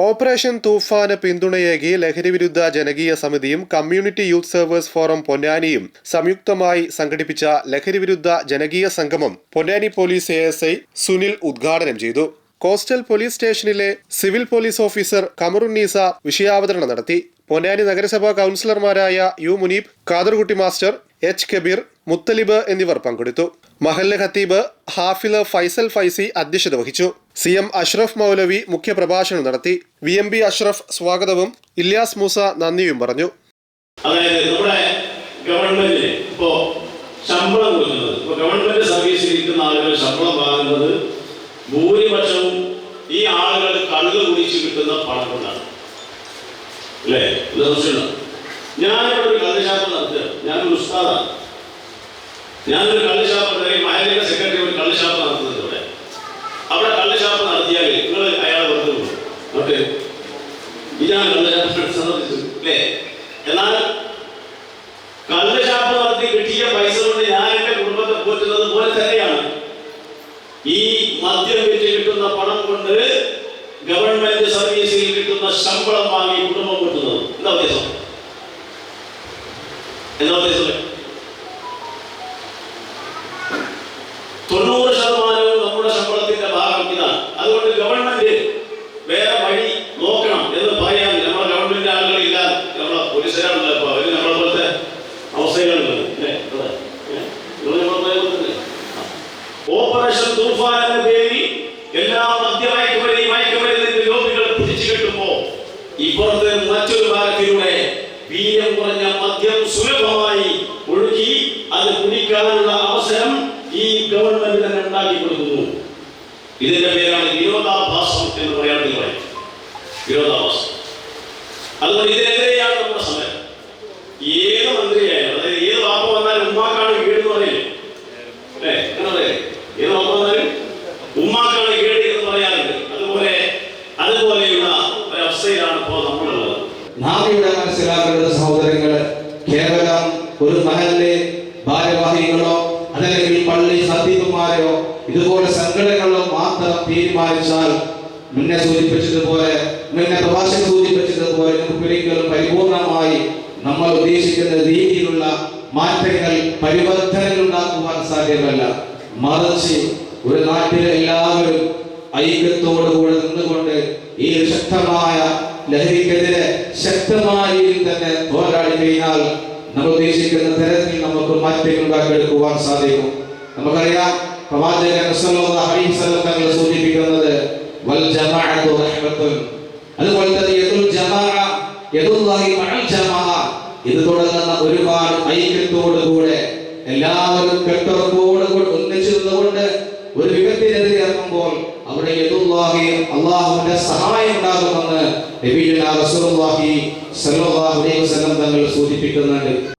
Operation തൂഫാന് പിന്തുണയേകി ലഹരിവിരുദ്ധ ജനകീയ സമിതിയും കമ്മ്യൂണിറ്റി യൂത്ത് സർവേഴ്സ് ഫോറം പൊന്നാനിയും സംയുക്തമായി സംഘടിപ്പിച്ച ലഹരിവിരുദ്ധ ജനകീയ സംഗമം പൊന്നാനി പോലീസ് ASI സുനിൽ ഉദ്ഘാടനം ചെയ്തു. കോസ്റ്റൽ പോലീസ് സ്റ്റേഷനിലെ സിവിൽ പോലീസ് ഓഫീസർ കമറുന്നീസ വിഷയാവതരണം നടത്തി. പൊന്നാനി നഗരസഭാ കൗൺസിലർമാരായ U Muneeb, Khaderkutty master, H Kabeer, Muthalib എന്നിവർ പങ്കെടുത്തു. മഹല്ല് ഖത്തീബ് ഹാഫിള് ഫൈസൽ ഫൈസി അധ്യക്ഷത വഹിച്ചു. CM അഷ്റഫ് മൗലവി മുഖ്യപ്രഭാഷണം നടത്തി. VMB അഷ്റഫ് സ്വാഗതവും ഇല്യാസ് മൂസ നന്ദിയും പറഞ്ഞു. അതായത് നമ്മുടെ ഗവൺമെന്റിന് ഇപ്പോ ശമ്പളം കൊടുക്കുന്നത്, ഗവൺമെന്റ് സർവീസിൽ ഇരിക്കുന്ന ആളുകൾ ശമ്പളം വാങ്ങുന്നത് ഭൂരിപക്ഷവും ഈ ആളുകൾ കള്ള് കുടിച്ച് കിട്ടുന്ന പണം കൊണ്ടാണ് അല്ലേ? ഞാനിവിടെ ഒരു കള്ളുഷാപ്പ് നടത്തുക, ഞാനൊരു ഉസ്താദാണ്. ഞാനൊരു കള്ളുഷാപ്പ് മഹല്ലിന്റെ സെക്രട്ടറി ഒരു കള്ളുഷാപ്പ് നടത്തുന്നത് അവിടെ കള്ളുഷാപ്പ് നടത്തിയാൽ നിങ്ങൾ അയാളെ വെറുതെ ഓക്കെ ഇതാണ് കള്ളുഷാപ്പ് സമ്മതിച്ചു അല്ലേ? എന്നാൽ കള്ളുഷാപ്പ് നടത്തി കിട്ടിയ പൈസ കൊണ്ട് ഞാൻ എന്റെ കുടുംബത്തെ പോറ്റുന്നത് പോലെ തന്നെയാണ് ഈ മദ്യം വിറ്റ് കിട്ടുന്ന പണം കൊണ്ട് ഗവൺമെന്റ് സർവീസിൽ കിട്ടുന്ന ശമ്പളം വാങ്ങി കുടുംബം പോറ്റുന്നത്. എന്താ ഉദ്ദേശം? എന്താ ഉദ്ദേശം? 90% നമ്മുടെ ശമ്പളത്തിന്റെ ഭാഗം ഇതാണ്. അതുകൊണ്ട് ഗവൺമെന്റ് വേറെ വഴി നോക്കണം എന്ന് പറയാൻ നമ്മുടെ ഗവൺമെന്റ് ആളുകളില്ല. നമ്മളെ പോലീസുകാരുണ്ടല്ലോ, അപ്പൊ അവര് നമ്മളെ പോലത്തെ അവസ്ഥകളുണ്ട്. ഓപ്പറേഷൻ തൂഫാൻ എന്ന പേരിൽ എല്ലാ മയക്കുമരുന്നിന്റെ ലോബികൾ പിടിച്ചു കെട്ടുമ്പോ ഇപ്പുറത്ത് മറ്റൊരു ഭാഗത്തിലൂടെ വീര്യം കുറഞ്ഞ മദ്യം സുലഭമായി ഒഴുകി അത് കുടിക്കാനുള്ള അവസരം ഈ ഗവൺമെന്റ് തന്നെ ഉണ്ടാക്കി കൊടുക്കുന്നു. ഇതിന്റെ പേരാണ് വിരോധാഭാസം എന്ന് പറയാനുള്ള വിരോധാഭാസം. അതുകൊണ്ട് ഇതിനെതിരെയാണ് നമ്മുടെ സമരം. ഏത് മന്ത്രിയായാലും, അതായത് ഏത് വാപ്പ വന്നാലും ഉമ്മാക്കാണ് കേട് എന്ന് പറയില്ലേ? ഏത് വാപ്പ വന്നാലും ഉമ്മാക്കാണ് കേട് എന്ന് പറയാറുണ്ട്. അതുപോലെയുള്ള ഒരവസ്ഥയിലാണ് ഇപ്പോൾ നമ്മളുള്ളത്. നാം ഇവിടെ മനസ്സിലാക്കേണ്ട സഹോദരങ്ങള്, കേവലം ഒരു മഹല്ല് ഭാരവാഹികളോ അതല്ലെങ്കിൽ പള്ളി ഖത്തീബുമാരോ ഇതുപോലെ സംഘടനകളോ മാത്രം തീരുമാനിച്ചാൽ മുന്നേ പ്രഭാഷകൻ സൂചിപ്പിച്ചതുപോലെ ഒരിക്കലും പരിപൂർണമായി നമ്മൾ ഉദ്ദേശിക്കുന്ന രീതിയിലുള്ള മാറ്റങ്ങൾ പരിവർത്തനങ്ങൾ ഉണ്ടാക്കുവാൻ സാധ്യമല്ല. മറിച്ച് ഒരു നാട്ടിലെ എല്ലാവരും ഐക്യത്തോടുകൂടെ നിന്നുകൊണ്ട് ഈ ശക്തമായ ലഹരിക്കെതിരെ ശക്തമായ രീതിയിൽ തന്നെ പോരാടി കഴിഞ്ഞാൽ നമ്മൾ ഉദ്ദേശിക്കുന്ന തരത്തിൽ നമുക്ക് മാറ്റങ്ങൾ ഉണ്ടാക്കിയെടുക്കുവാൻ സാധിക്കും. നമുക്കറിയാം, പ്രവാചകൻ സല്ലല്ലാഹു അലൈഹി വസല്ലം തങ്ങൾ സൂചിപ്പിക്കുന്നത് വൽ ജമാഅത്തു റഹ്മത്തുൻ, അതുപോലെ തന്നെ യദുൽ ജമാഅ യദുല്ലാഹി മഅൽ ജമാഅ, ഇത് തുടങ്ങുന്ന ഒരുപാട് ഐക്യത്തോടുകൂടെ എല്ലാവരും കെട്ടോടുകൂടെ ഒന്നിച്ചു നിന്നുകൊണ്ട് ഒരു വിപത്തിനെതിരെ ഇറങ്ങുമ്പോൾ അവിടെ യദുല്ലാഹി അല്ലാഹുവിന്റെ സഹായം ഉണ്ടാകുമെന്ന് നബിയുനാ റസൂലുള്ളാഹി സ്വല്ലല്ലാഹു അലൈഹി വസല്ലം തങ്ങൾ സൂചിപ്പിക്കുന്നുണ്ട്.